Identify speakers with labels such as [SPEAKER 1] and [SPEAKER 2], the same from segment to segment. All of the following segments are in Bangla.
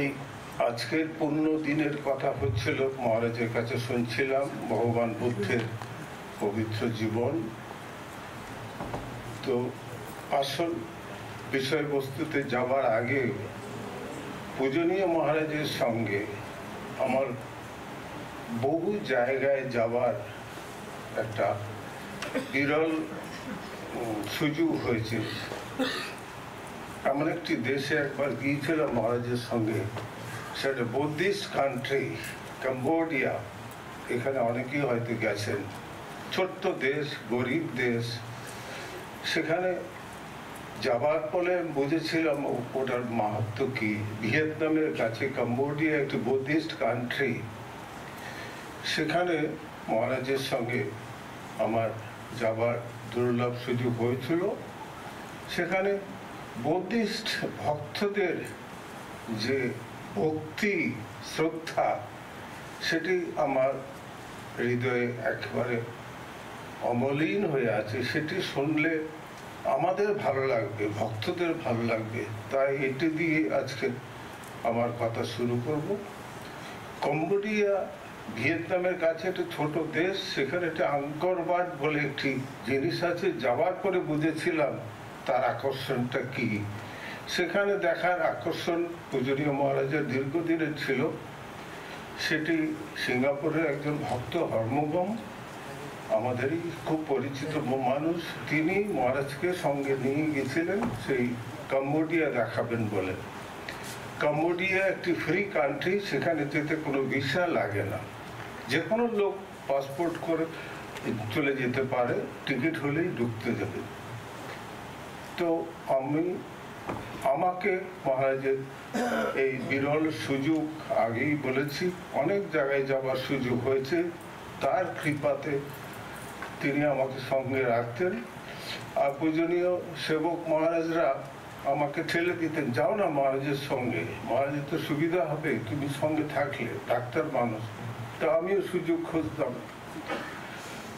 [SPEAKER 1] এই আজকের পূর্ণ দিনের কথা হচ্ছিল, মহারাজের কাছে শুনছিলাম ভগবান বুদ্ধের পবিত্র জীবন। তো আসল বিষয়বস্তুতে যাবার আগে পূজনীয় মহারাজের সঙ্গে আমার বহু জায়গায় যাবার একটা বিরল সুযোগ হয়েছে। এমন একটি দেশে একবার গিয়েছিলাম মহারাজের সঙ্গে, সেটা বুদ্ধিস্ট কান্ট্রি, কম্বোডিয়া। এখানে অনেকেই হয়তো গেছেন। ছোট্ট দেশ, গরিব দেশ। সেখানে যাবার ফলে বুঝেছিলাম ওটার মাহাত্ম কি। ভিয়েতনামের কাছে কম্বোডিয়া একটি বুদ্ধিস্ট কান্ট্রি। সেখানে মহারাজের সঙ্গে আমার যাবার দুর্লভ সুযোগ হয়েছিল। সেখানে বুদ্ধিস্ট ভক্তদের যে ভক্তি, শ্রদ্ধা, সেটি আমার হৃদয়ে একেবারে অমলিন হয়ে আছে। সেটি শুনলে আমাদের ভালো লাগবে, ভক্তদের ভালো লাগবে। তাই এটি দিয়ে আজকে আমার কথা শুরু করব। কম্বোডিয়া ভিয়েতনামের কাছে একটা ছোট দেশ। সেখানে একটা আঙ্কর বাট বলে একটি জিনিস আছে। যাওয়ার পরে বুঝেছিলাম তার আকর্ষণটা কি। সেখানে দেখার আকর্ষণ পূজনীয় মহারাজের দীর্ঘদিনের ছিল। সেটি সিঙ্গাপুরের একজন ভক্ত হরমোগম, আমাদেরই খুব পরিচিত মানুষ, তিনি মহারাজকে সঙ্গে নিয়ে গেছিলেন সেই কম্বোডিয়া দেখাবেন বলে। কম্বোডিয়া একটি ফ্রি কান্ট্রি, সেখানে যেতে কোনো ভিসা লাগে না। যে কোনো লোক পাসপোর্ট করে চলে যেতে পারে, টিকিট হলেই ঢুকতে দেবে। তো আমাকে মহারাজের এই বিরল সুযোগ, আগেই বলেছি অনেক জায়গায় যাওয়ার সুযোগ হয়েছে, তার কৃপাতে তিনি আমাকে সঙ্গে রাখতেন। আর পূজনীয় সেবক মহারাজরা আমাকে ঠেলে দিতেন, যাও না মহারাজের সঙ্গে, মহারাজের তো সুবিধা হবে তুমি সঙ্গে থাকলে, ডাক্তার মানুষ। তা আমিও সুযোগ খুঁজতাম।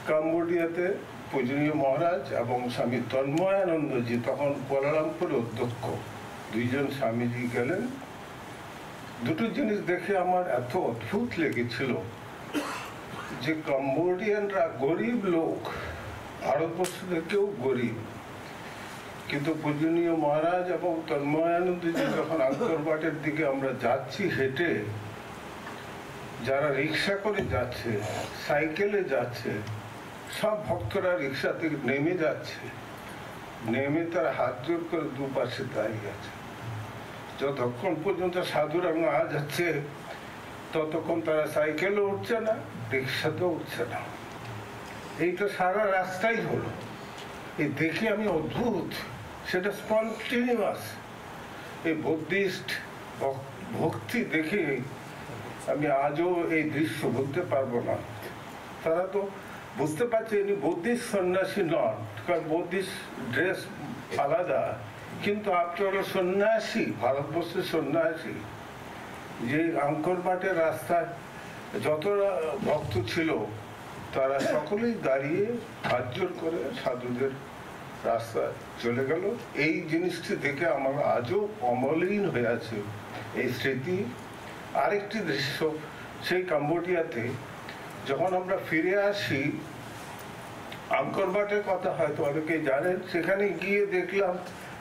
[SPEAKER 1] কম্বোডিয়াতে পূজনীয় মহারাজ এবং স্বামী তন্ময়ানন্দজি, তখন কুয়ালালামপুরের অধ্যক্ষ, দুইজন স্বামীজি গেলেন। দুটো জিনিস দেখে আমার এত অদ্ভুত লেগেছিল যে কম্বোডিয়ানরা গরিব লোক, ভারতবর্ষ থেকেও গরিব, কিন্তু পূজনীয় মহারাজ এবং তন্ময়ানন্দজি যখন আঙ্কর বাটের দিকে আমরা যাচ্ছি হেঁটে, যারা রিক্সা করে যাচ্ছে, সাইকেলে যাচ্ছে, সব ভক্তরা রিক্সা থেকে নেমে যাচ্ছে, নেমে তারা হাত জোর করে দুপাশে দাঁড়িয়ে আছে। যতক্ষণ পর্যন্ত সাধুরা না যাচ্ছে ততক্ষণ তারা সাইকেলও উঠছে না, রিক্সাতেও উঠছে না। এইটা সারা রাস্তাই হলো। এই দেখে আমি অদ্ভুত, সেটা স্পন্টেনিয়াস। এই বুদ্ধিস্ট ভক্তি দেখে আমি আজও এই দৃশ্য বলতে পারবো না। তারা তো বুঝতে পারছে ইনি বুদ্ধিস্ট সন্ন্যাসী নন, কারণ বুদ্ধিস্ট ড্রেস আলাদা, কিন্তু আপনারা সন্ন্যাসী, ভারতবর্ষের সন্ন্যাসী। যে আঙ্কর বাটের রাস্তায় যতটা ভক্ত ছিল তারা সকলেই দাঁড়িয়ে হাত জোর করে সাধুদের রাস্তায় চলে গেল। এই জিনিসটি দেখে আমার আজও অমলিন হয়ে আছে এই স্মৃতি। আরেকটি দৃশ্য, সেই কম্বোডিয়াতে যখন আমরা ফিরে আসি, আঙ্কর বাটের কথা হয়তো অনেকেই জানেন, সেখানে গিয়ে দেখলাম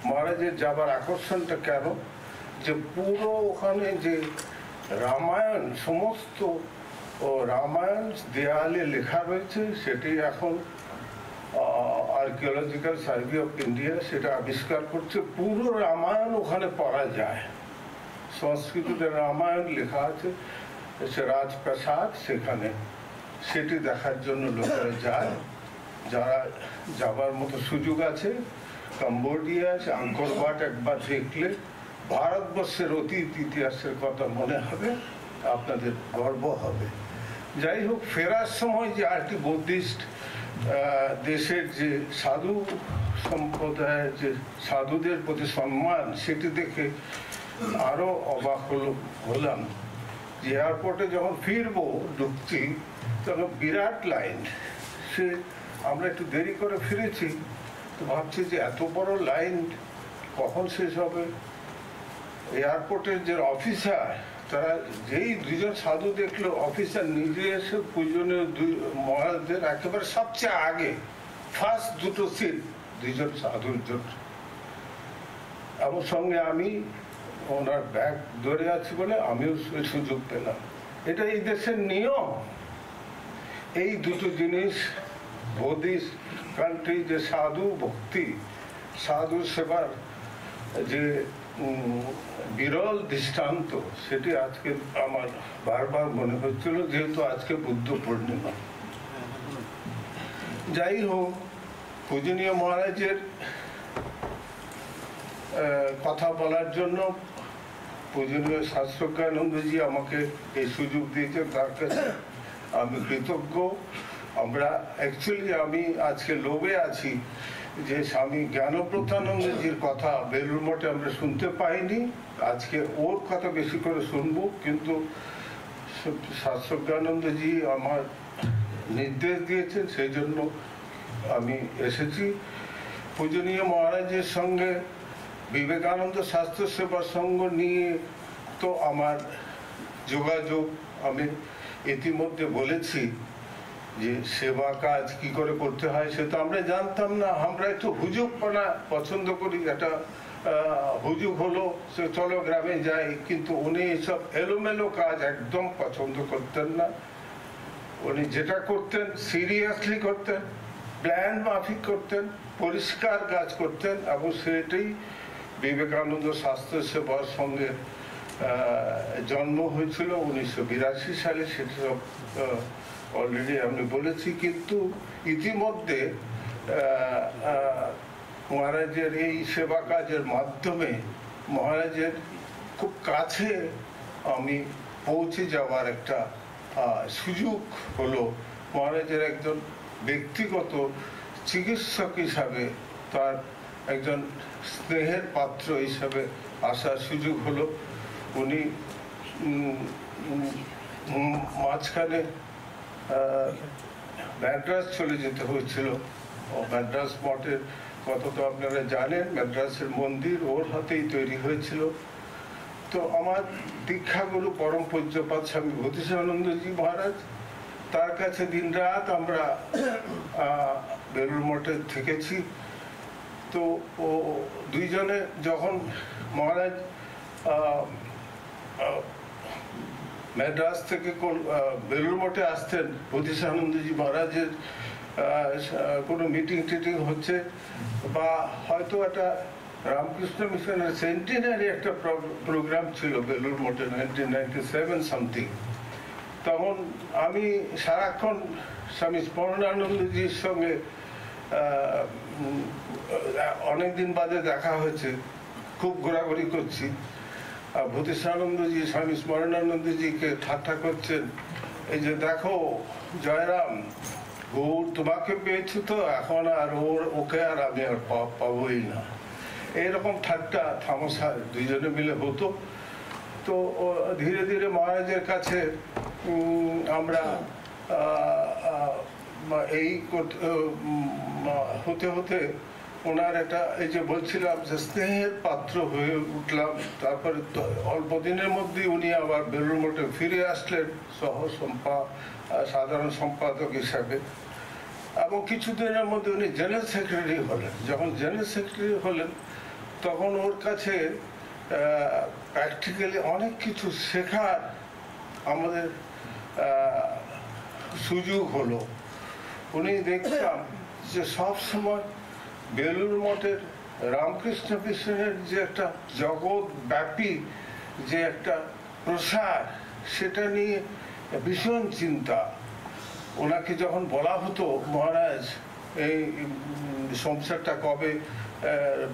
[SPEAKER 1] মহারাজের যাবার আকর্ষণটা কেন, যে পুরো ওখানে যে রামায়ণ, সমস্ত রামায়ণ দেয়ালে লেখা রয়েছে, সেটি এখন আর্কিওলজিক্যাল সার্ভে অফ ইন্ডিয়া সেটা আবিষ্কার করছে। পুরো রামায়ণ ওখানে পড়া যায়, সংস্কৃততে রামায়ণ লেখা আছে। সে রাজপ্রাসাদ, সেখানে সেটি দেখার জন্য লোকেরা যায়। যারা যাবার মতো সুযোগ আছে কম্বোডিয়া, আঙ্কর বাট একবার দেখলে ভারতবর্ষের অতীত ইতিহাসের কথা মনে হবে, আপনাদের গর্ব হবে। যাই হোক, ফেরার সময় যে আরেকটি বুদ্ধিস্ট দেশের যে সাধু সম্প্রদায়ের যে সাধুদের প্রতি সম্মান, সেটি দেখে আরো অবাক হলাম। যে এয়ারপোর্টে যখন ফিরবো, ঢুকছি, তখন বিরাট লাইন। সে আমরা একটু দেরি করে ফিরেছি, তো ভাবছি যে এত বড় লাইন কখন শেষ হবে। এয়ারপোর্টের যে অফিসার, তারা যেই দুজন সাধু দেখলো, অফিসার নিজে এসে পূজনীয় মহারাজদের একেবারে সবচেয়ে আগে ফার্স্ট দুটো সিট দুইজন সাধুর জন্য। আমার সঙ্গে আমি ওনার ব্যাগ ধরে আছি বলে আমিও সুযোগ পেলাম। এটা এই দেশের নিয়ম। এই দুটো জিনিস বৌদ্ধিস্ট কান্ট্রি, যে সাধু ভক্তি, সাধু সেবার যে বিরল দৃষ্টান্ত, সেটি আজকে আমার বারবার মনে হচ্ছিল, যেহেতু আজকে বুদ্ধ পূর্ণিমা। যাই হোক, পূজনীয় মহারাজের কথা বলার জন্য পূজনীয় শাস্ত্রজ্ঞানন্দজি আমাকে এই সুযোগ দিয়েছেন, তার কাছে আমি কৃতজ্ঞ। আমি আজকে লোভে আছি যে স্বামী জ্ঞানপ্রতানন্দজির কথা বেলুড় মঠে আমরা শুনতে পাইনি, আজকে ওর কথা বেশি করে শুনবো। কিন্তু শাস্ত্রজ্ঞানন্দজি আমার নির্দেশ দিয়েছেন, সেই জন্য আমি এসেছি। পূজনীয় মহারাজের সঙ্গে বিবেকানন্দ স্বাস্থ্য সেবা সংঘ নিয়ে তো আমার যোগাযোগ, আমি ইতিমধ্যে বলেছি যে সেবা কাজ কি করে করতে হয় সে তো আমরা জানতাম না। আমরা একটু হুজুগপনা পছন্দ করি, একটা হুজুগ হলো সে চলো গ্রামে যাই, কিন্তু উনি এসব এলোমেলো কাজ একদম পছন্দ করতেন না। উনি যেটা করতেন সিরিয়াসলি করতেন, প্ল্যান মাফিক করতেন, পরিষ্কার কাজ করতেন, এবং সেটাই বিবেকানন্দ স্বাস্থ্য সেবার সঙ্গে জন্ম হয়েছিল 1982 সালে। সেটা সব অলরেডি আমি বলেছি। কিন্তু ইতিমধ্যে মহারাজের এই সেবা কাজের মাধ্যমে মহারাজের খুব কাছে আমি পৌঁছে যাওয়ার একটা সুযোগ হলো। মহারাজের একজন ব্যক্তিগত চিকিৎসক হিসাবে, তার একজন স্নেহের পাত্র হিসাবে আসার সুযোগ হলো। উনি মাঝখানে ম্যাড্রাস চলে যেতে হয়েছিল। ম্যাড্রাস মঠের কথা তো আপনারা জানেন, ম্যাড্রাসের মন্দির ওর হাতেই তৈরি হয়েছিল। তো আমার দীক্ষাগুরু পরম পূজ্যপাদ স্বামী বোধিসানন্দজি মহারাজ, তার কাছে দিন রাত আমরা বেলুড় মঠে থেকেছি। তো ও দুইজনে যখন মহারাজ ম্যাড্রাস থেকে বেলুড় মঠে আসতেন, বোধিসানন্দজি মহারাজের কোনো মিটিং টিটিং হচ্ছে, বা হয়তো একটা রামকৃষ্ণ মিশনের সেন্টিনারি একটা প্রোগ্রাম ছিল বেলুড় মঠে 1997 সামথিং, তখন আমি সারাক্ষণ স্বামী স্মরণানন্দজির সঙ্গে অনেকদিন বাদে দেখা হয়েছে, খুব ঘোরাঘুরি করছি। বোধিসানন্দজি স্বামী স্মরণানন্দজিকে ঠাট্টা করছেন, এই যে দেখো জয়রাম, গৌর তোমাকে পেয়েছি তো এখন আর ওকে আর আমি আর পাবোই না। এইরকম ঠাট্টা থামসা দুইজনে মিলে হতো। তো ধীরে ধীরে মহারাজের কাছে আমরা এই হতে হতে ওনার একটা, এই যে বলছিলাম যে স্নেহের পাত্র হয়ে উঠলাম। তারপরে অল্প দিনের মধ্যেই উনি আবার বেলুড় মঠে ফিরে আসলেন সাধারণ সম্পাদক হিসাবে, এবং কিছুদিনের মধ্যে উনি জেনারেল সেক্রেটারি হলেন। যখন জেনারেল সেক্রেটারি হলেন তখন ওর কাছে প্র্যাকটিক্যালি অনেক কিছু শেখার আমাদের সুযোগ হলো। উনি দেখতাম যে সব সময় বেলুড় মঠের রামকৃষ্ণ মিশনের যে একটা জগৎব্যাপী যে একটা প্রসার, সেটা নিয়ে ভীষণ চিন্তা। ওনাকে যখন বলা হতো মহারাজ এই সংসারটা কবে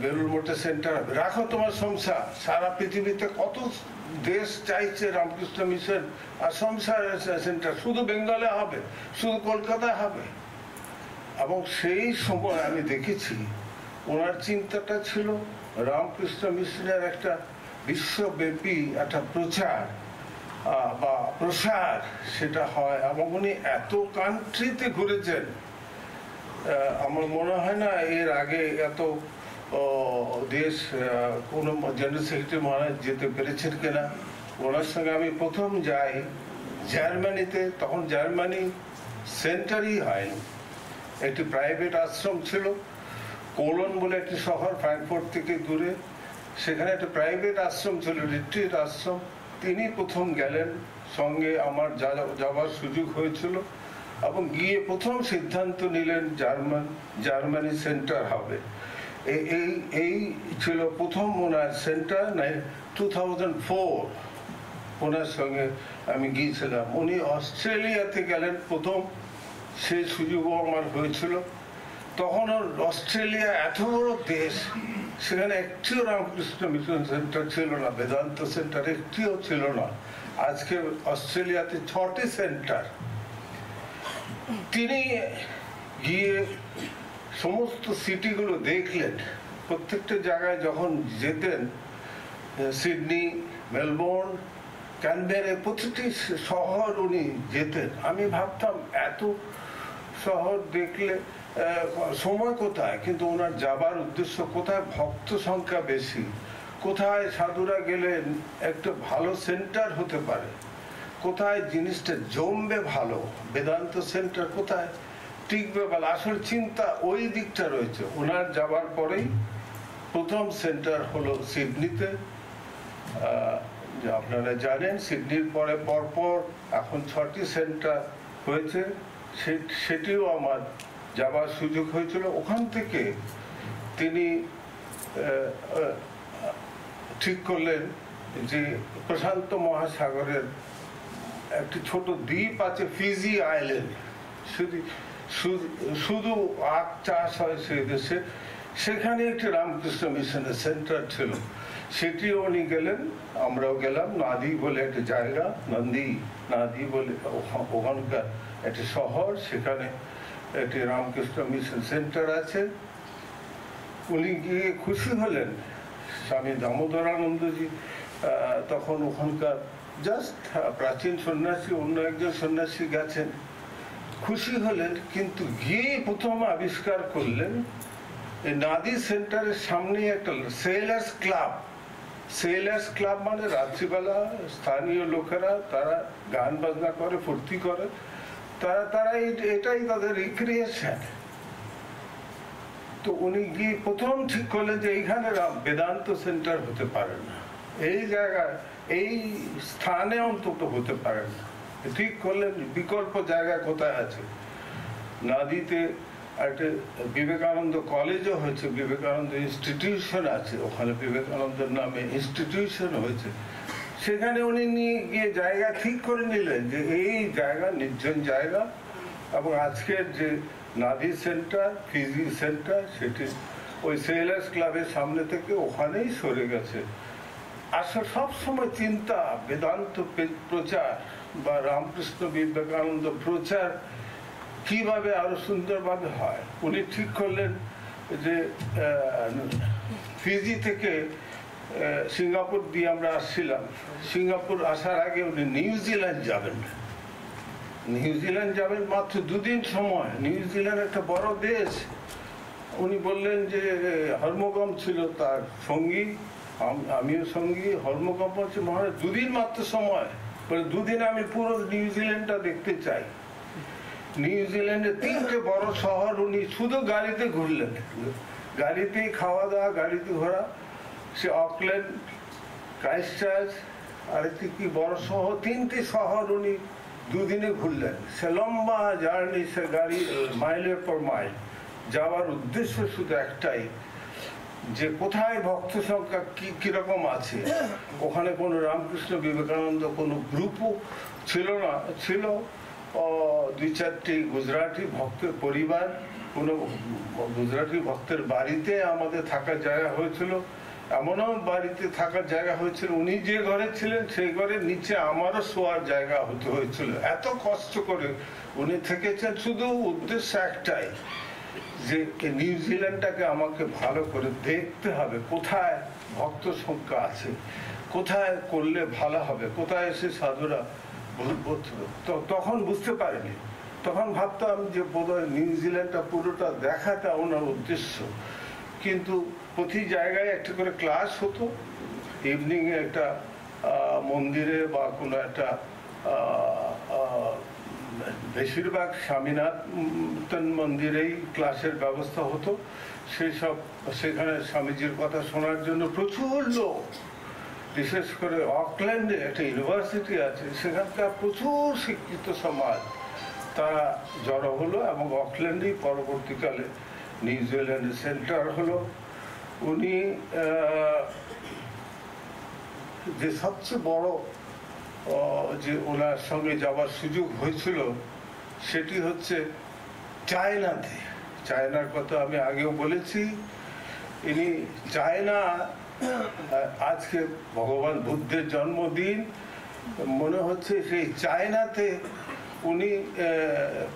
[SPEAKER 1] বেলুড় মঠে সেন্টার হবে, রাখো তোমার সংসার, সারা পৃথিবীতে কত দেশ চাইছে রামকৃষ্ণ মিশন আর সংসার সেন্টার, শুধু বেঙ্গলে হবে, শুধু কলকাতায় হবে। এবং সেই সময় আমি দেখেছি ওনার চিন্তাটা ছিল রামকৃষ্ণ মিশনের একটা বিশ্বব্যাপী একটা প্রচার বা প্রসার সেটা হয়। এবং উনি এত কান্ট্রিতে ঘুরেছেন, আমার মনে হয় না এর আগে এত দেশ কোনো জেনারেল সেক্রেটারি মহারাজ যেতে পেরেছেন কিনা। ওনার সঙ্গে আমি প্রথম যাই জার্মানিতে, তখন জার্মানি সেন্টারই হয়নি, একটি প্রাইভেট আশ্রম ছিল কোলন বলে একটি শহর ফ্রাঙ্কফুর্ট থেকে দূরে, সেখানে একটা প্রাইভেট আশ্রম ছিল, রিট্রিট আশ্রম। তিনি প্রথম গেলেন, সঙ্গে আমার যাওয়ার সুযোগ হয়েছিল এবং গিয়ে প্রথম সিদ্ধান্ত নিলেন জার্মানি সেন্টার হবে। এই ছিল প্রথম ওনার সেন্টার। 2004 ওনার সঙ্গে আমি গিয়েছিলাম। উনি অস্ট্রেলিয়াতে গেলেন প্রথম, সেই সুযোগও আমার হয়েছিল। তখন অস্ট্রেলিয়া এত বড় দেশ, সেখানে একটিও রামকৃষ্ণ মিশন সেন্টার ছিল না, বেদান্ত সেন্টার একটিও ছিল না। আজকে অস্ট্রেলিয়াতে 6টি সেন্টার। তিনি গিয়ে সমস্ত সিটিগুলো দেখলেন, প্রত্যেকটা জায়গায় যখন যেতেন, সিডনি, মেলবোর্ন, ক্যানবেরা, প্রতিটি শহর উনি যেতেন। আমি ভাবতাম এত শহর দেখলে সময় কোথায়, কিন্তু ওনার যাবার উদ্দেশ্য কোথায় ভক্ত সংখ্যা বেশি, কোথায় সাধুরা গেলে একটা ভালো সেন্টার হতে পারে, কোথায় জিনিসটা জমবে ভালো, বেদান্ত সেন্টার কোথায় টিকবে ভালো, আসল চিন্তা ওই দিকটা রয়েছে। ওনার যাবার পরেই প্রথম সেন্টার হলো সিডনিতে। আপনারা জানেন সিডনির পরে পরপর এখন 6টি সেন্টার হয়েছে, সেটিও আমার যাবার সুযোগ হয়েছিল। ওখান থেকে তিনি ঠিক করলেন যে প্রশান্ত মহাসাগরের একটি ছোট দ্বীপ আছে, ফিজি আইল্যান্ড, শুধু আখ চাষ হয় সেই দেশে, সেখানে একটি রামকৃষ্ণ মিশনের সেন্টার ছিল। সেটিও উনি গেলেন, আমরাও গেলাম। নাদি বলে একটা জায়গা, নাদি বলে ওখানকার একটি শহর, সেখানে একটি রামকৃষ্ণ মিশন সেন্টার আছে। উনি গিয়ে খুশি হলেন। স্বামী দামোদরানন্দজি তখন ওখানকার জাস্ট প্রাচীন সন্ন্যাসী, অন্য একজন সন্ন্যাসী গেছেন, খুশি হলেন। কিন্তু গিয়ে প্রথম আবিষ্কার করলেন এই নাদি সেন্টারের সামনে একটা সেলার্স ক্লাব মানে রাত্রিবেলা স্থানীয় লোকেরা তারা গান বাজনা করে, ফুর্তি করে, তারা এটাই তাদের রিক্রিয়েশন। তো উনি গিয়ে প্রথম ঠিক করলেন যে এইখানে বেদান্ত সেন্টার হতে পারে না, এই জায়গায় এই স্থানে অন্তত হতে পারে না। ঠিক করলেন বিকল্প জায়গা কোথায় আছে। নাদিতে একটা বিবেকানন্দ কলেজও হয়েছে, বিবেকানন্দ ইনস্টিটিউশন আছে, ওখানে বিবেকানন্দের নামে ইনস্টিটিউশন হয়েছে। সেখানে উনি নিয়ে গিয়ে জায়গা ঠিক করে নিলেন যে এই জায়গা নির্জন জায়গা, এবং আজকের যে নাদি সেন্টার, ফিজি সেন্টার, সেটি ওই সেলার্স ক্লাবের সামনে থেকে ওখানেই সরে গেছে। আসলে সবসময় চিন্তা বেদান্ত প্রচার বা রামকৃষ্ণ বিবেকানন্দ প্রচার কিভাবে আরো সুন্দরভাবে হয়। উনি ঠিক করলেন যে ফিজি থেকে সিঙ্গাপুর দিয়ে আমরা আসছিলাম, সিঙ্গাপুর আসার আগে উনি নিউজিল্যান্ড যাবেন মাত্র 2 দিন সময়। নিউজিল্যান্ড একটা বড় দেশ। উনি বললেন যে হর্মোগম ছিল তার সঙ্গী, আমিও সঙ্গী। হর্মোগম হচ্ছে মহারাজ 2 দিন মাত্র সময়, 2 দিন আমি পুরো নিউজিল্যান্ডটা দেখতে চাই। নিউজিল্যান্ডে 3টে বড় শহর উনি শুধু গাড়িতে ঘুরলেন, গাড়িতেই খাওয়া দাওয়া, গাড়িতে ঘোরা। সে অকল্যান্ড, ক্রাইস্টচার্চ আর একটি কি বড় শহর, 3টে শহর উনি 2 দিনে ঘুরলেন। সে লম্বা জার্নি, সে গাড়ি মাইলের পর মাইল। যাওয়ার উদ্দেশ্য শুধু একটাই, যে কোথায় ভক্ত সংখ্যা কিরকম আছে। ওখানে কোনো রামকৃষ্ণ বিবেকানন্দ কোনো গ্রুপও ছিল না, ছিল 2-4টি গুজরাটি ভক্তের পরিবার। কোনো গুজরাটি ভক্তের বাড়িতে আমাদের থাকার জায়গা হয়েছিল, এমনও বাড়িতে থাকার জায়গা হয়েছিল উনি যে ঘরে ছিলেন সেই ঘরের নিচে আমারও শোয়ার জায়গা হতে হয়েছিল। এত কষ্ট করে উনি থেকেছেন, শুধু উদ্দেশ্য একটাই যে নিউজিল্যান্ডটাকে আমাকে ভালো করে দেখতে হবে, কোথায় ভক্ত সংখ্যা আছে, কোথায় করলে ভালো হবে, কোথায় এসে সাধুরা। তখন বুঝতে পারিনি, তখন ভাবতাম যে বোধহয় নিউজিল্যান্ডটা পুরোটা দেখাটা ওনার উদ্দেশ্য। কিন্তু প্রতি জায়গায় একটা করে ক্লাস হতো, ইভিনিংয়ে একটা মন্দিরে বা কোনো একটা বেশিরভাগ স্বামীনাথন মন্দিরেই ক্লাসের ব্যবস্থা হতো। সেখানে স্বামীজির কথা শোনার জন্য প্রচুর লোক, বিশেষ করে অকল্যান্ডে একটা ইউনিভার্সিটি আছে, সেখানকার প্রচুর শিক্ষিত সমাজ তারা জড়ো হলো এবং অকল্যান্ডেই পরবর্তীকালে নিউজিল্যান্ডের সেন্টার হলো। উনি যে সবচেয়ে বড় যে ওনার সঙ্গে যাওয়ার সুযোগ হয়েছিল সেটি হচ্ছে চায়নাতে। চায়নার কথা আমি আগেও বলেছি। ইনি চায়না, আজকে ভগবান বুদ্ধের জন্মদিন, মনে হচ্ছে সেই চায়নাতে উনি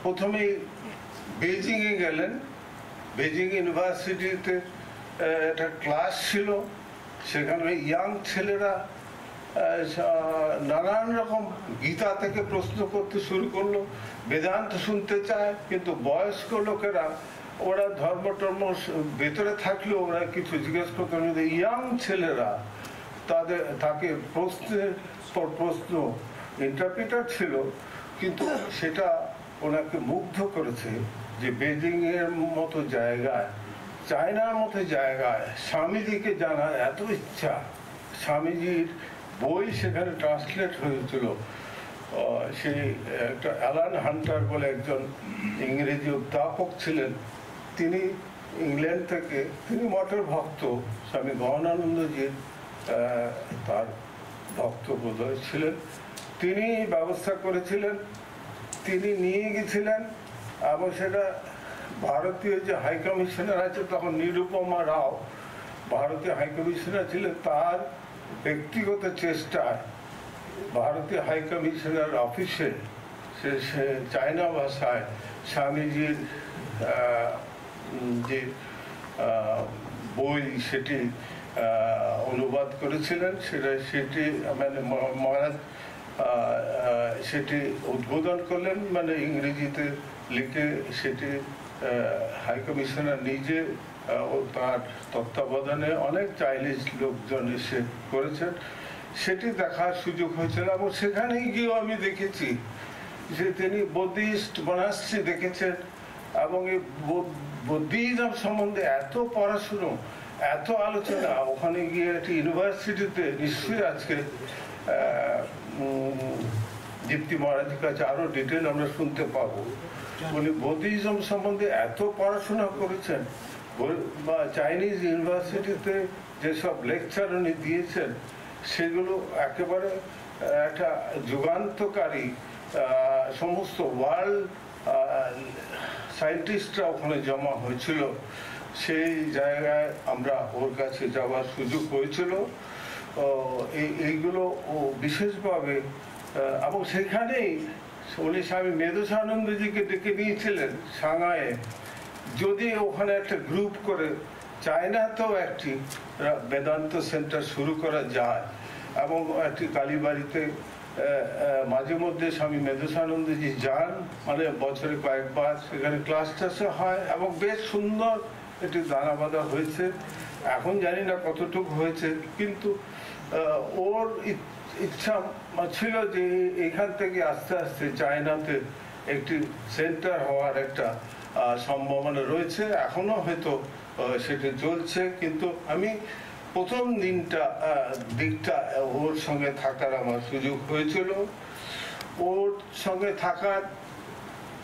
[SPEAKER 1] প্রথমেই বেজিংয়ে গেলেন। বেজিং ইউনিভার্সিটিতে একটা ক্লাস ছিল, সেখানে ইয়াং ছেলেরা নানান রকম গীতা থেকে প্রশ্ন করতে শুরু করলো, বেদান্ত শুনতে চায়, কিন্তু বয়স্ক লোকেরা ওরা ধর্ম টর্ম ভেতরে থাকলেও ওরা কিছু জিজ্ঞেস করতে, ইয়াং ছেলেরা তাকে প্রশ্নের পর প্রশ্ন, ইন্টারপ্রিটার ছিল, কিন্তু সেটা ওনাকে মুগ্ধ করেছে যে বেজিং এর মতো জায়গায়, চায়নার মতো জায়গায় স্বামীজিকে জানার এত ইচ্ছা। স্বামীজির বই সেখানে ট্রান্সলেট হয়েছিল। সেই একটা অ্যালান হান্টার বলে একজন ইংরেজি অধ্যাপক ছিলেন, তিনি ইংল্যান্ড থেকে, তিনি মঠের ভক্ত, স্বামী গহনানন্দজির তার ভক্ত বোধহয় ছিলেন, তিনি ব্যবস্থা করেছিলেন, তিনি নিয়ে গেছিলেন। এবং সেটা ভারতীয় যে হাই কমিশনার আছে তখন নিরুপমা রাও ভারতীয় হাই কমিশনার ছিলেন, তার ব্যক্তিগত চেষ্টায় ভারতীয় হাই কমিশনার অফিসে সে চায়না ভাষায় স্বামীজির যে বই সেটি অনুবাদ করেছিলেন। সেটি মানে মহারাজ সেটি উদ্বোধন করলেন, মানে ইংরেজিতে লিখে সেটি হাই কমিশনার নিজে ও তার তত্ত্বাবধানে অনেক চাইনিজ লোকজন এসে করেছেন। সেটি দেখার সুযোগ হয়েছিল এবং সেখানেই গিয়েও আমি দেখেছি যে তিনি বুদ্ধিস্ট মনাস্ট্রি দেখেছেন এবং এই বুদ্ধিজম সম্বন্ধে এত পড়াশুনো, এত আলোচনা। ওখানে গিয়ে একটি ইউনিভার্সিটিতে নিশ্চয়ই আজকে দীপ্তি মহারাজের কাছে আরো ডিটেল আমরা শুনতে পাবো। উনি বুদ্ধিজম সম্বন্ধে এত পড়াশোনা করেছেন, বা চাইনিজ ইউনিভার্সিটিতে যেসব লেকচার উনি দিয়েছেন সেগুলো একেবারে একটা যুগান্তকারী। সমস্ত ওয়ার্ল্ড সায়েন্টিস্টরা ওখানে জমা হয়েছিল। সেই জায়গায় আমরা ওর কাছে যাওয়ার সুযোগ হয়েছিল। এইগুলো বিশেষভাবে, এবং সেখানেই উনি স্বামী মেধসানন্দজিকে ডেকে নিয়েছিলেন সাংহাইয়ে, যদি ওখানে একটা গ্রুপ করে চায়নাতেও একটি বেদান্ত সেন্টার শুরু করা যায়। এবং একটি কালীবাড়িতে মাঝে মধ্যে স্বামী মেধসানন্দজি যান, মানে বছরে কয়েকবার সেখানে ক্লাস টাসে হয় এবং বেশ সুন্দর এটি দানা বাঁধা হয়েছে। এখন জানি না কতটুকু হয়েছে, কিন্তু ওর ইচ্ছা ছিল যে এখান থেকে আস্তে আস্তে চায়নাতে একটি সেন্টার হওয়ার একটা সম্ভাবনা রয়েছে। এখনো হয়তো সেটা চলছে, কিন্তু আমি প্রথম দিকটা ওর সঙ্গে থাকার আমার সুযোগ হয়েছিল। ওর সঙ্গে থাকার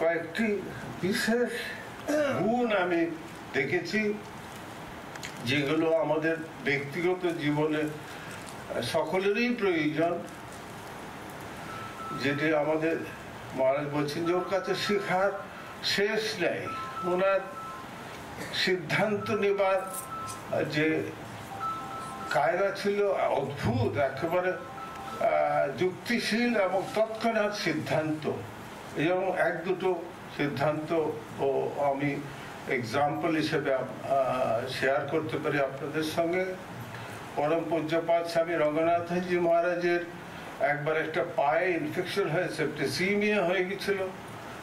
[SPEAKER 1] কয়েকটি বিশেষ গুণ আমি দেখেছি, যেগুলো আমাদের ব্যক্তিগত জীবনে সকলেরই প্রয়োজন, যেটি আমাদের মহারাজ বলছেন যে ওর কাছে শেখার শেষ নেই। ওনার সিদ্ধান্ত নেবার যে কায়দা ছিল অদ্ভুত, একেবারে যুক্তিশীল এবং তৎক্ষণাৎ সিদ্ধান্ত। এবং এক দুটো সিদ্ধান্ত ও আমি এক্সাম্পল হিসেবে শেয়ার করতে পারি আপনাদের সঙ্গে। পরম পূজ্যপাদ স্বামী রঙ্গনাথজি মহারাজের একবার একটা পায়ে ইনফেকশন হয়ে সেপ্টিসিমিয়া হয়ে গেছিল।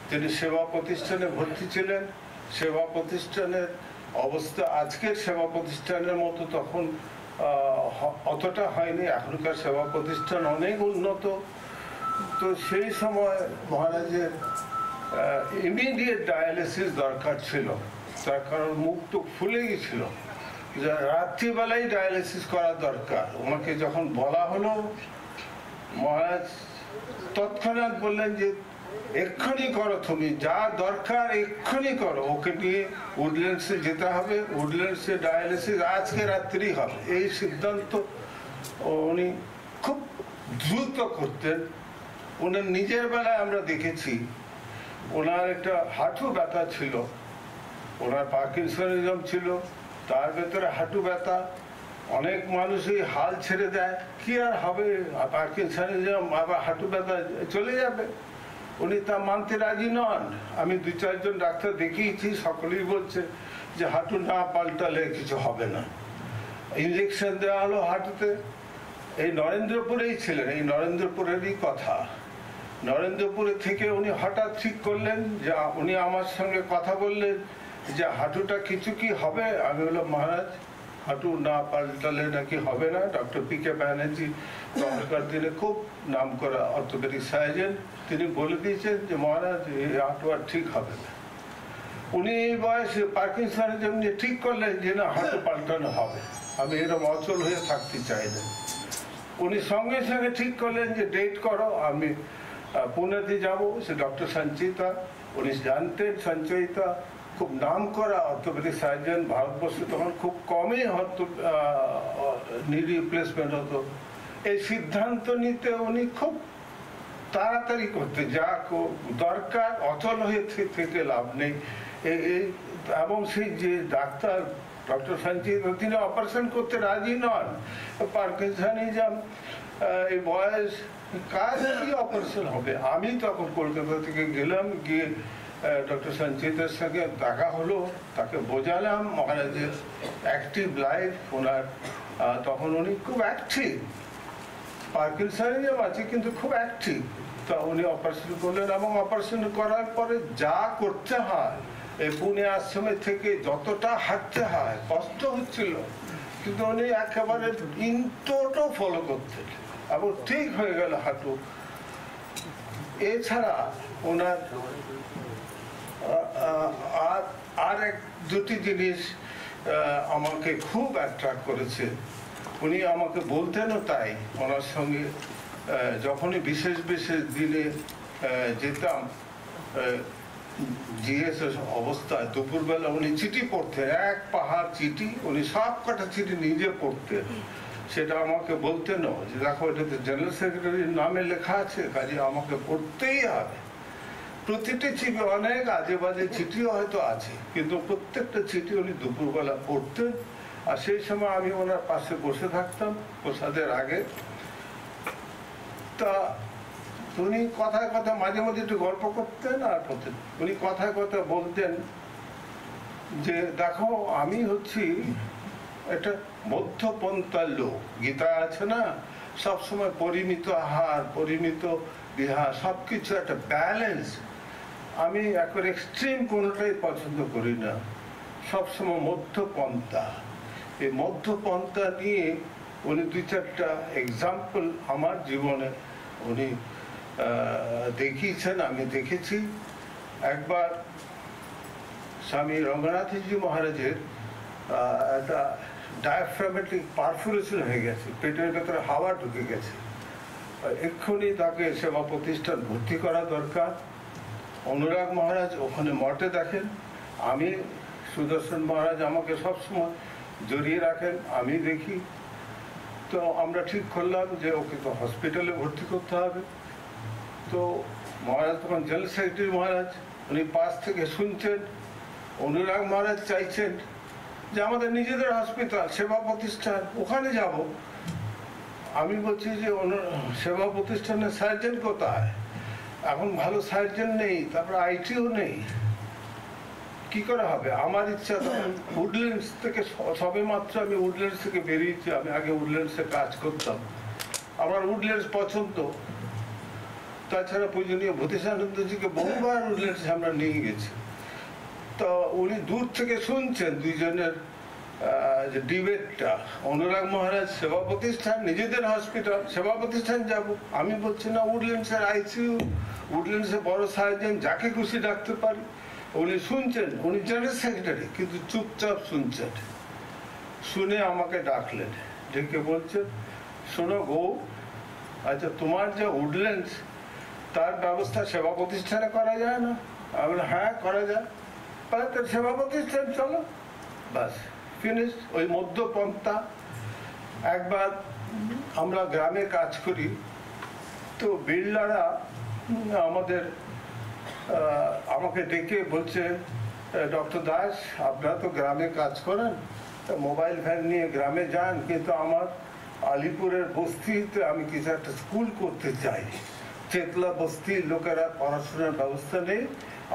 [SPEAKER 1] তিনি সেবা প্রতিষ্ঠানে ভর্তি ছিলেন। সেবা প্রতিষ্ঠানের অবস্থা আজকের সেবা প্রতিষ্ঠানের মতো তখন অতটা হয়নি। এখনকার সেবা প্রতিষ্ঠান অনেক উন্নত। তো সেই সময় মহারাজের ইমিডিয়েট ডায়ালিসিস দরকার ছিল, তার কারণ মুখ তো ফুলে গেছিল, রাত্রিবেলায় ডায়ালিসিস করা দরকার। ওনাকে যখন বলা হলো, মহারাজ তৎক্ষণাৎ বললেন যে এক্ষুনি করো, তুমি যা দরকার এক্ষুনি করো, ওকে নিয়ে উডল্যান্ডসে যেতে হবে, উডল্যান্ডসে ডায়ালিসিস আজকে রাত্রি হবে। এই সিদ্ধান্ত উনি খুব দ্রুত করতেন। ওনার নিজের বেলায় আমরা দেখেছি, ওনার একটা হাঁটু ব্যথা ছিল, ওনার পার্কিনসনিজম ছিল, তার ভেতরে হাঁটু ব্যথা। অনেক মানুষই হাল ছেড়ে দেয়, কি আর হবে, পার্কিনসনিজম আবার হাঁটু ব্যথা চলে যাবে। উনি তা মানতে রাজি নন। আমি 2-4 জন ডাক্তার দেখিয়েছি, সকলেই বলছে যে হাঁটু না পাল্টালে কিছু হবে না। ইঞ্জেকশন দেওয়া হলো হাঁটুতে। এই নরেন্দ্রপুরেই ছিলেন, এই নরেন্দ্রপুরেরই কথা। নরেন্দ্রপুরে থেকে উনি হঠাৎ ঠিক করলেন যে উনি আমার সঙ্গে কথা বললেন যে হাঁটুটা কিছু কি হবে। আমি বললাম, মহারাজ হাঁটু না পাল্টালে নাকি হবে না। ডক্টর PK ব্যানার্জি তখনকার দিনে খুব নাম করা অর্থোপেডিক সার্জন, তিনি বলে দিয়েছেন যে মহারাজ এই হাঁটু আর ঠিক হবে না। উনি এই বয়সে পার্কিনসনিজম নিয়ে ঠিক করলেন যে না, হাঁটু পাল্টানো হবে, আমি এরকম অচল হয়ে থাকতে চাই না। উনি সঙ্গে সঙ্গে ঠিক করলেন যে ডেট করো, আমি পুনেতে যাব। সে ডক্টর সঞ্চিতা, উনি জানতেন, সঞ্চয়িতা খুব নাম করা অর্থোপেডিক সার্জন। ভারতবর্ষে তখন খুব কমই নি রিপ্লেসমেন্ট হতো। এই সিদ্ধান্ত নিতে উনি খুব তাড়াতাড়ি করতে, যা দরকার, অচল হয়ে থেকে লাভ নেই। এবং সেই যে ডাক্তার ডক্টর সঞ্চিতা, তিনি অপারেশন করতে রাজি নন। পার্কিনসনিজম, এই বয়স, কাজ কি অপারেশন হবে। আমি তখন কলকাতা থেকে গেলাম, গিয়ে ডক্টর সঞ্চিতার সঙ্গে দেখা হলো, তাকে বোঝালাম মহারাজের অ্যাক্টিভ লাইফ। ওনার তখন উনি খুব অ্যাক্টিভ, পার্কিনসনিজম আছে কিন্তু খুব অ্যাক্টিভ। তা উনি অপারেশন করলেন, এবং অপারেশন করার পরে যা করতে হয়, এই পুনে আশ্রমে থেকে যতটা হাঁটতে হয়, কষ্ট হচ্ছিল, কিন্তু উনি একেবারে ইনটোটো ফলো করতেন এবং ঠিক হয়ে গেল হাঁটু। এছাড়া ওনার আর 2টি জিনিস আমাকে খুব অ্যাট্রাক্ট করেছে। উনি আমাকে বলতেনও তাই, ওনার সঙ্গে যখনই বিশেষ বিশেষ দিনে যেতাম জিএস অবস্থায়, দুপুরবেলা উনি চিঠি পড়তেন, এক পাহাড় চিঠি, উনি সব কটা চিঠি নিজে পড়তেন। সেটা আমাকে বলতেনও যে দেখো, এটাতে জেনারেল সেক্রেটারির নামে লেখা আছে, কাজে আমাকে পড়তেই হবে। প্রতিটি চিঠি, অনেক আজে বাজে চিঠিও হয়তো আছে, কিন্তু প্রত্যেকটা চিঠি উনি দুপুরবেলা পড়তেন। আর সেই সময় আমি ওনার পাশে বসে থাকতাম প্রসাদের আগে। তা উনি কথায় কথা মাঝে মাঝে একটু গল্প করতেন, আর উনি কথায় কথা বলতেন যে দেখো, আমি হচ্ছি একটা মধ্যপন্থার লোক। গীতা আছে না, সবসময় পরিমিত আহার, পরিমিত বিহার, সবকিছু একটা ব্যালেন্স। আমি এখন এক্সট্রিম কোনোটাই পছন্দ করি না, সবসময় মধ্যপন্থা। এই মধ্যপন্থা নিয়ে উনি 2-4টা এক্সাম্পল আমার জীবনে উনি দেখিয়েছেন, আমি দেখেছি। একবার স্বামী রঙ্গনাথজি মহারাজের একটা ডায়াফ্রামেটিক পারফোরেশন হয়ে গেছে, পেটের ভেতরে হাওয়া ঢুকে গেছে, এক্ষুনি তাকে সেবা প্রতিষ্ঠান ভর্তি করা দরকার। অনুরাগ মহারাজ ওখানে মঠে দেখেন, আমি সুদর্শন মহারাজ আমাকে সবসময় জড়িয়ে রাখেন, আমি দেখি। তো আমরা ঠিক করলাম যে ওকে তো হসপিটালে ভর্তি করতে হবে। তো মহারাজ তখন জেনারেল সেক্রেটারি মহারাজ, উনি পাশ থেকে শুনছেন। অনুরাগ মহারাজ চাইছেন যে আমাদের নিজেদের হসপিটাল, সেবা প্রতিষ্ঠান, ওখানে যাব। আমি বলছি যে সেবা প্রতিষ্ঠানের সার্জন কোথায়? এখন ভালো সার্জন নেই, তারপরে আইটিও নেই, কি করে হবে? আমার ইচ্ছা তখন উডল্যান্ডস থেকে, সবে মাত্র আমি উডল্যান্ডস থেকে বেরিয়েছি, আমি আগে উডল্যান্ডসে কাজ করতাম, আমার উডল্যান্ডস পছন্দ। তাছাড়া পূজনীয় ভূতেশানন্দজিকে বহুবার উডল্যান্ডসে আমরা নিয়ে গেছি। তো উনি দূর থেকে শুনছেন দুইজনের যে ডিবেটটা। অনুরাগ মহারাজ সেবা প্রতিষ্ঠান, নিজেদের হসপিটাল, সেবা প্রতিষ্ঠান যাব, আমি বলছি না উডল্যান্ডসের আইসিইউ, উডল্যান্ডসে বড় সার্জন, যাকে খুশি ডাকতে পারি। উনি শুনছেন, উনি জেনারেল সেক্রেটারি, কিন্তু চুপচাপ শুনছেন। শুনে আমাকে ডাকলেন, ডেকে বলছেন, শোনো গো, আচ্ছা তোমার যে উডল্যান্ডস, তার ব্যবস্থা সেবা প্রতিষ্ঠানে করা যায় না? আমি বললাম হ্যাঁ করা যায়। তার সেবা প্রতিষ্ঠান চলো, বাস ফিনিশ। ওই মধ্যপন্থা। একবার আমরা গ্রামে কাজ করি, তো বিড়লারা আমাকে ডেকে বলছে, ডক্টর দাস আপনারা তো গ্রামে কাজ করেন, মোবাইল ভ্যান নিয়ে গ্রামে যান, কিন্তু আমার আলিপুরের বস্তিতে আমি কিছু একটা স্কুল করতে চাই। চেতলা বস্তির লোকেরা পড়াশোনার ব্যবস্থা নেই,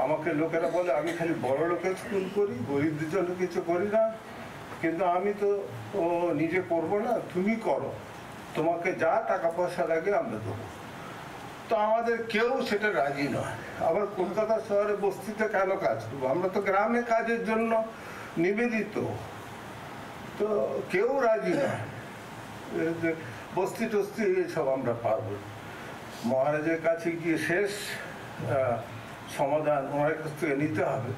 [SPEAKER 1] আমাকে লোকেরা বলে আমি খালি বড় লোকের স্কুল করি, গরিবদের জন্য কিছু করি না। কিন্তু আমি তো নিজে করবো না, তুমি করো, তোমাকে যা টাকা পয়সা লাগে আমরা দেবো। তো আমাদের কেউ সেটা রাজি নয়। আবার কলকাতা শহরে বস্তিতে কেন কাজ করবো? আমরা তো গ্রামে কাজের জন্য নিবেদিত। তো কেউ রাজি নয়, বস্তি টস্তি এসব আমরা পারবো। মহারাজের কাছে গিয়ে শেষ সমাধান ওনার কাছ থেকে নিতে হবে।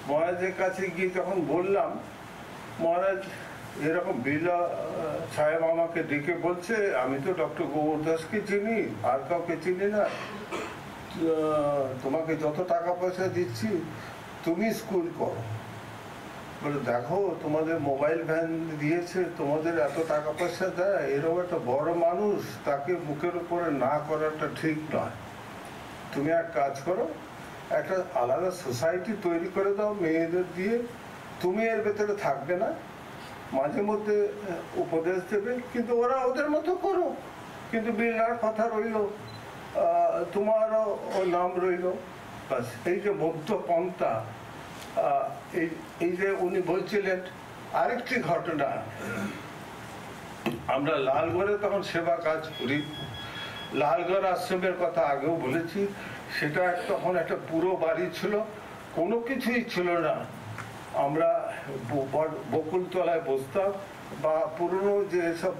[SPEAKER 1] মহারাজের কাছে গিয়ে যখন বললাম, মহারাজ এরকম বিড়লা সাহেব আমাকে ডেকে বলছে, আমি তো ডক্টর গোবর দাসকে চিনি, আর কাউকে চিনি না, তোমাকে যত টাকা পয়সা দিচ্ছি তুমি স্কুল করো। বলে দেখো তোমাদের মোবাইল ভ্যান দিয়েছে, তোমাদের এত টাকা পয়সা দেয়, এরকম একটা বড় মানুষ, তাকে বুকের উপরে না করাটা ঠিক নয়। তুমি এক কাজ করো, একটা আলাদা সোসাইটি তৈরি করে দাও মেয়েদের দিয়ে, তুমি এর ভেতরে থাকবে না, মাঝে মধ্যে উপদেশ দেবে, কিন্তু ওরা ওদের মতো করো, কিন্তু বিড়লার কথা রইল, তোমারও নাম রইল, বাস। এই যে মধ্যপন্থা, এই যে উনি বলছিলেন। আরেকটি ঘটনা, আমরা লালগড়ে তখন সেবা কাজ করি। লালগড় আশ্রমের কথা আগেও বলেছি, সেটা তখন একটা পুরো বাড়ি ছিল, কোনো কিছুই ছিল না। আমরা বকুলতলায় বসতাম, বা পুরনো যে সব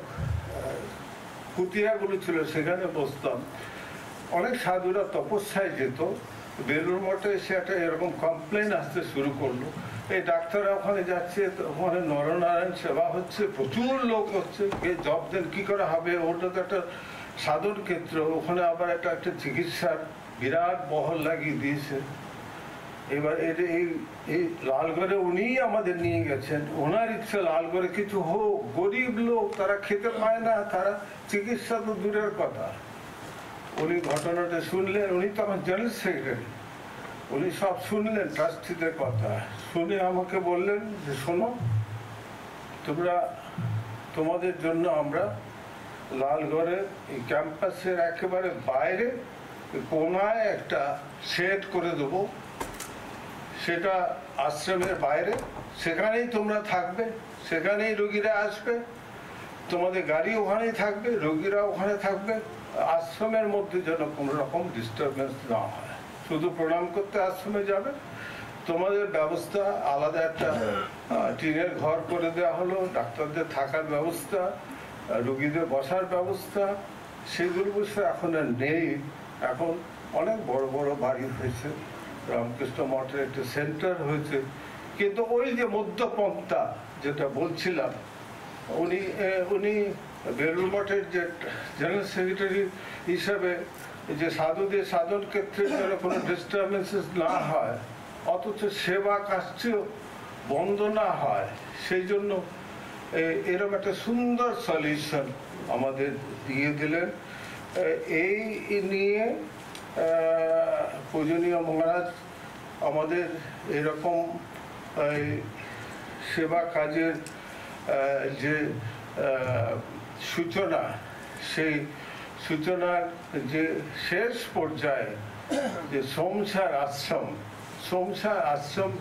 [SPEAKER 1] কুটিয়াগুলো ছিল সেখানে বসতাম। অনেক সাধুরা তপস্যায় যেত। বেলুর মঠে এসে একটা এরকম কমপ্লেন আসতে শুরু করলো, এই ডাক্তাররা ওখানে যাচ্ছে, ওখানে নরনারায়ণ সেবা হচ্ছে, প্রচুর লোক হচ্ছে, জব দেন কি করে হবে, ওটা তো একটা সাধন ক্ষেত্র, ওখানে আবার একটা চিকিৎসার বিরাট বহল লাগিয়ে দিয়েছে। এবার এই লালগড়ে উনিই আমাদের নিয়ে গেছেন, ওনার ইচ্ছা লালগড়ে কিছু হোক। গরিব লোক, তারা খেতে পায় না, তারা চিকিৎসা তো দূরের কথা। উনি ঘটনাটা শুনলেন, উনি তখন জেনারেল সেক্রেটারি, উনি সব শুনলেন ট্রাস্টিদের কথা, শুনে আমাকে বললেন যে শোনো, তোমাদের জন্য আমরা লালগড়ের এই ক্যাম্পাসের একেবারে বাইরে কোনায় একটা শেড করে দেবো, সেটা আশ্রমের বাইরে, সেখানেই তোমরা থাকবে, সেখানেই রোগীরা আসবে, তোমাদের গাড়ি ওখানেই থাকবে, রোগীরা ওখানে থাকবে, আশ্রমের মধ্যে যেন কোনো রকম ডিস্টারবেন্স না হয়, শুধু প্রণাম করতে আশ্রমে যাবে। তোমাদের ব্যবস্থা আলাদা একটা টিনের ঘর করে দেওয়া হলো, ডাক্তারদের থাকার ব্যবস্থা, রোগীদের বসার ব্যবস্থা, সেগুলো বসে এখন আর নেই। এখন অনেক বড় বড় বাড়ি হয়েছে, রামকৃষ্ণ মঠের একটা সেন্টার হয়েছে। কিন্তু ওই যে মধ্যপন্থা যেটা বলছিলাম, উনি বেলুর মঠের যে জেনারেল সেক্রেটারি হিসাবে যে সাধুদের সাধন ক্ষেত্রে যেন কোনো ডিস্টারবেন্সেস না হয়, অথচ সেবা কাজটিও বন্ধ না হয়, সেই জন্য এরকম একটা সুন্দর সলিউশন আমাদের দিয়ে দিলেন। এই নিয়ে পূজনীয় মহারাজ আমাদের এরকম সেবা কাজের যে সূচনা, সেই সূচনার যে শেষ পর্যায়ে যে সোমসার আশ্রম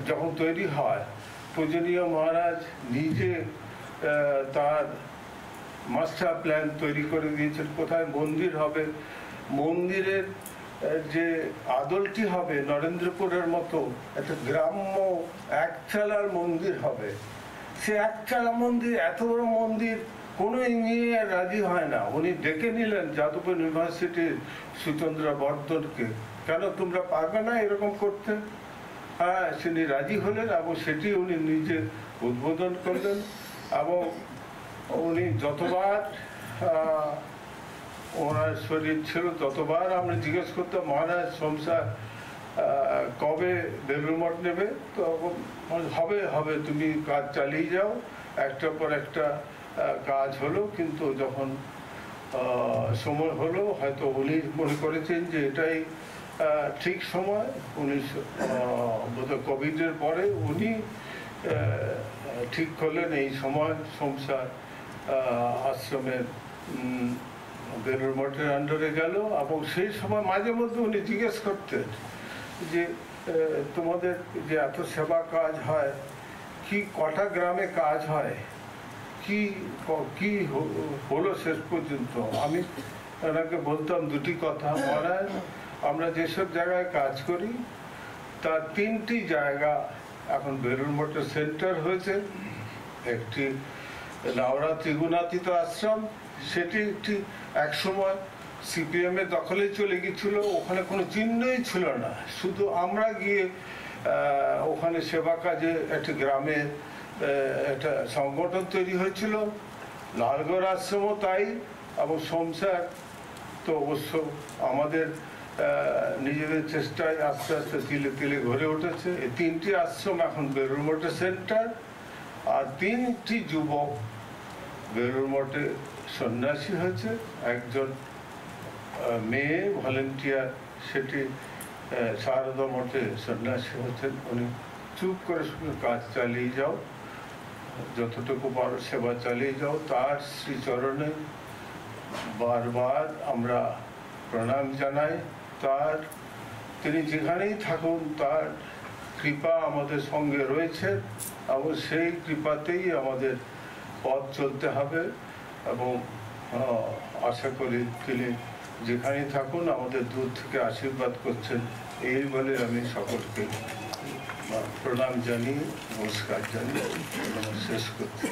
[SPEAKER 1] যখন তৈরি হয়, পূজনীয় মহারাজ নিজে তার মাস্টার প্ল্যান তৈরি করে দিয়েছেন, কোথায় মন্দির হবে, মন্দিরের যে আদলটি হবে নরেন্দ্রপুরের মতো একটা গ্রাম্য একচালার মন্দির হবে। সে একচালা মন্দির, এত বড় মন্দির কোনো ইঞ্জিনিয়ার রাজি হয় না। উনি ডেকে নিলেন যাদবপুর ইউনিভার্সিটির সুচন্দ্রা বর্ধনকে, কেন তোমরা পারবে না এরকম করতে? হ্যাঁ, তিনি রাজি হলেন এবং সেটি উনি নিজে উদ্বোধন করলেন। এবং উনি যতবার ওনার শরীর ছিল ততবার আমরা জিজ্ঞেস করতাম, মহারাজ সংসার কবে বেলুড় মঠ নেবে? তখন হবে হবে, তুমি কাজ চালিয়ে যাও। একটার পর একটা কাজ হলো, কিন্তু যখন সময় হলো হয়তো উনি মনে করেছেন যে এটাই ঠিক সময়। বোধহয় কোভিডের পরে উনি ঠিক করলেন এই সময় সংসার আশ্রমের বেলুড় মঠের আন্ডারে গেল। এবং সেই সময় মাঝে মধ্যে উনি জিজ্ঞেস করতেন যে তোমাদের যে এত সেবা কাজ হয়, কি কটা গ্রামে কাজ হয়, কি কি হলো শেষ পর্যন্ত? আমি ওনাকে বলতাম দুটি কথা, মহারাজ আমরা যেসব জায়গায় কাজ করি তার 3টি জায়গা এখন বেলুড় মঠের সেন্টার হয়েছে। একটি লাউড়া ত্রিগুণাতীত আশ্রম, সেটি একটি একসময় সিপিএম এর দখলে চলে গিয়েছিল, ওখানে কোনো চিহ্নই ছিল না, শুধু আমরা গিয়ে ওখানে সেবা কাজে একটি গ্রামে একটা সংগঠন তৈরি হয়েছিল। লালগড় আশ্রমও তাই, এবং সংসার তো অবশ্য আমাদের নিজেদের চেষ্টায় আস্তে আস্তে তিলে তিলে গড়ে উঠেছে। এই 3টি আশ্রম এখন বেলুড় মঠে সেন্টার। আর 3টি যুবক বেলুড় মঠে সন্ন্যাসী হয়েছে। একজন মেয়ে ভলেন্টিয়ার, সেটি শারদা মঠে সন্ন্যাসী হয়েছেন। উনি চুপ করে শুনে কাজ চালিয়ে যাও, যতটুকু পারো সেবা চালিয়ে যাও। তার শ্রীচরণে বারবার আমরা প্রণাম জানাই। তিনি যেখানেই থাকুন তার কৃপা আমাদের সঙ্গে রয়েছে, এবং সেই কৃপাতেই আমাদের পথ চলতে হবে। এবং আশা করি তিনি যেখানেই থাকুন আমাদের দূর থেকে আশীর্বাদ করছেন, এই বলে আমি সকলকে প্রণাম জানিয়ে নমস্কার জানিয়ে শেষ করছি।